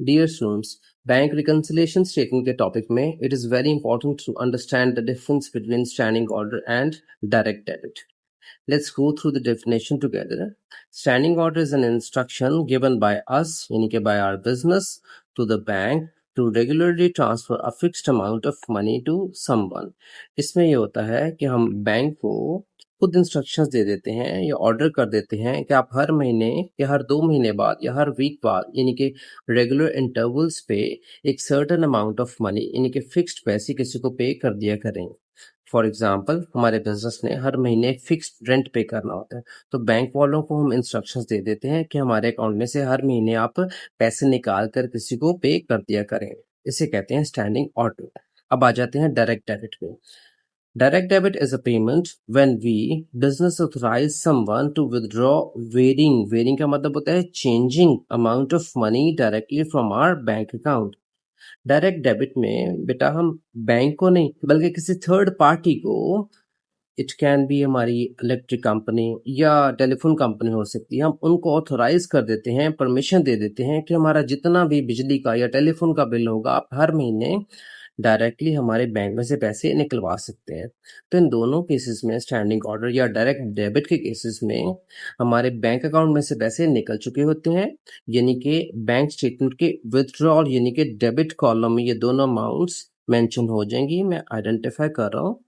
Dear students, bank reconciliation statement के topic में it is very important to understand the difference between standing order and direct debit. Let's go through the definition together. Standing order is an instruction given by us, यानी कि by our business, to the bank to regularly transfer a fixed amount of money to someone. इसमें ये होता है कि हम bank को खुद इंस्ट्रक्शंस दे देते हैं या ऑर्डर कर देते हैं कि आप हर महीने या हर 2 महीने बाद या हर वीक बाद यानी कि रेगुलर इंटरवल्स पे एक सर्टेन अमाउंट ऑफ मनी यानी कि फिक्स्ड पैसे किसी को पे कर दिया करें। फॉर एग्जाम्पल हमारे बिजनेस ने हर महीने एक फिक्स्ड रेंट पे करना होता है, तो बैंक वालों को हम इंस्ट्रक्शंस दे देते हैं कि हमारे अकाउंट में से हर महीने आप पैसे निकाल कर किसी को पे कर दिया करें। इसे कहते हैं स्टैंडिंग ऑर्डर। अब आ जाते हैं डायरेक्ट डेबिट पे। Direct debit is a payment when we business authorize someone to withdraw varying का मतलब होता है changing amount of money directly from our bank account. Direct debit में बेटा हम बैंक को नहीं बल्कि किसी थर्ड पार्टी को, इट कैन बी हमारी इलेक्ट्रिक कंपनी या टेलीफोन कंपनी हो सकती है, हम उनको ऑथोराइज कर देते हैं, परमिशन दे देते हैं कि हमारा जितना भी बिजली का या टेलीफोन का बिल होगा आप हर महीने डायरेक्टली हमारे बैंक में से पैसे निकलवा सकते हैं। तो इन दोनों केसेस में स्टैंडिंग ऑर्डर या डायरेक्ट डेबिट के केसेस में हमारे बैंक अकाउंट में से पैसे निकल चुके होते हैं, यानी कि बैंक स्टेटमेंट के विथड्रॉल यानी कि डेबिट कॉलम में ये दोनों अमाउंट्स मेंशन हो जाएंगी, मैं आइडेंटिफाई कर रहा हूँ।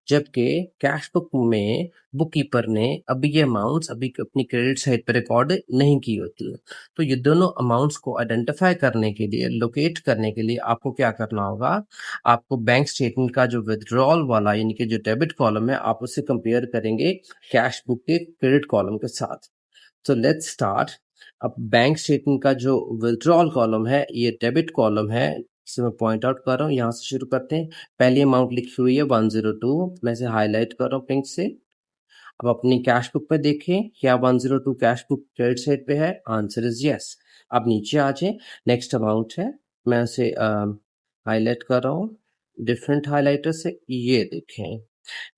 जबकि कैश बुक में बुक कीपर ने अभी ये अमाउंट्स अभी अपनी क्रेडिट साइड पर रिकॉर्ड नहीं की होती है। तो ये दोनों अमाउंट्स को आइडेंटिफाई करने के लिए, लोकेट करने के लिए आपको क्या करना होगा, आपको बैंक स्टेटमेंट का जो विथड्रॉल वाला यानी कि जो डेबिट कॉलम है आप उसे कंपेयर करेंगे कैश बुक के क्रेडिट कॉलम के साथ। तो लेट्स स्टार्ट। अब बैंक स्टेटमेंट का जो विथड्रॉल कॉलम है ये डेबिट कॉलम है, इसे मैं पॉइंट आउट कर रहा हूँ। यहाँ से शुरू करते हैं। पहली अमाउंट लिखी हुई है 102, मैं इसे हाईलाइट कर रहा हूँ पिंक से। अब अपनी कैश बुक पे देखें, क्या 102 कैश बुक क्रेडिट साइड पे है? Answer is yes. अब नीचे आ जाए, नेक्स्ट अमाउंट है, मैं उसे हाईलाइट कर रहा हूँ डिफरेंट हाईलाइटर से। ये देखें,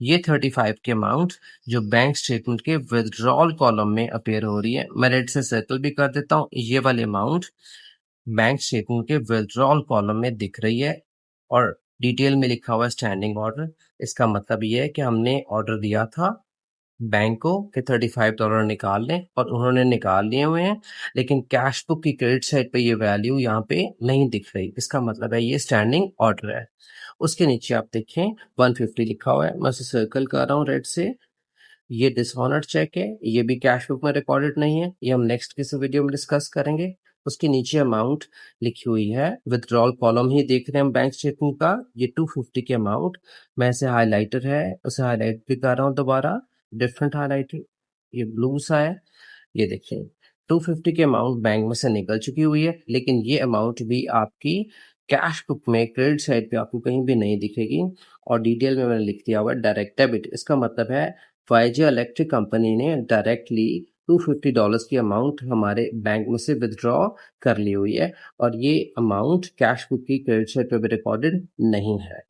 ये 35 की अमाउंट जो बैंक स्टेटमेंट के विथड्रॉल कॉलम में अपेयर हो रही है, मैं रेड से सर्कल भी कर देता हूँ। ये वाली अमाउंट बैंक स्टेटमेंट के विथड्रॉल कॉलम में दिख रही है और डिटेल में लिखा हुआ है स्टैंडिंग ऑर्डर। इसका मतलब ये है कि हमने ऑर्डर दिया था बैंक को कि $35 निकाल लें और उन्होंने निकाल लिए हुए हैं, लेकिन कैश बुक की क्रेडिट साइड पे ये वैल्यू यहाँ पे नहीं दिख रही। इसका मतलब है ये स्टैंडिंग ऑर्डर है। उसके नीचे आप देखें 150 लिखा हुआ है, मैं उसे सर्कल कर रहा हूँ रेड से। ये डिसऑनर्ड चेक है, ये भी कैश बुक में रिकॉर्डेड नहीं है, ये हम नेक्स्ट किसी वीडियो में डिस्कस करेंगे। उसके नीचे अमाउंट लिखी हुई है, विथड्रॉल कॉलम ही देख रहे हैं हम बैंक स्टेटमेंट का, ये 250 की अमाउंट, मैं इसे हाईलाइटर है उसे हाईलाइट भी कर रहा हूँ दोबारा, डिफरेंट हाईलाइटर, ये ब्लू सा है। ये देखिए 250 की अमाउंट बैंक में से निकल चुकी हुई है, लेकिन ये अमाउंट भी आपकी कैश बुक में क्रेडिट साइड पे आपको कहीं भी नहीं दिखेगी। और डिटेल में मैंने लिख दिया हुआ डायरेक्ट डेबिट। इसका मतलब है वाईजे इलेक्ट्रिक कंपनी ने डायरेक्टली $250 की अमाउंट हमारे बैंक में से विथड्रॉ कर ली हुई है और ये अमाउंट कैश बुक की क्रेडिट साइड पे भी रिकॉर्डेड नहीं है।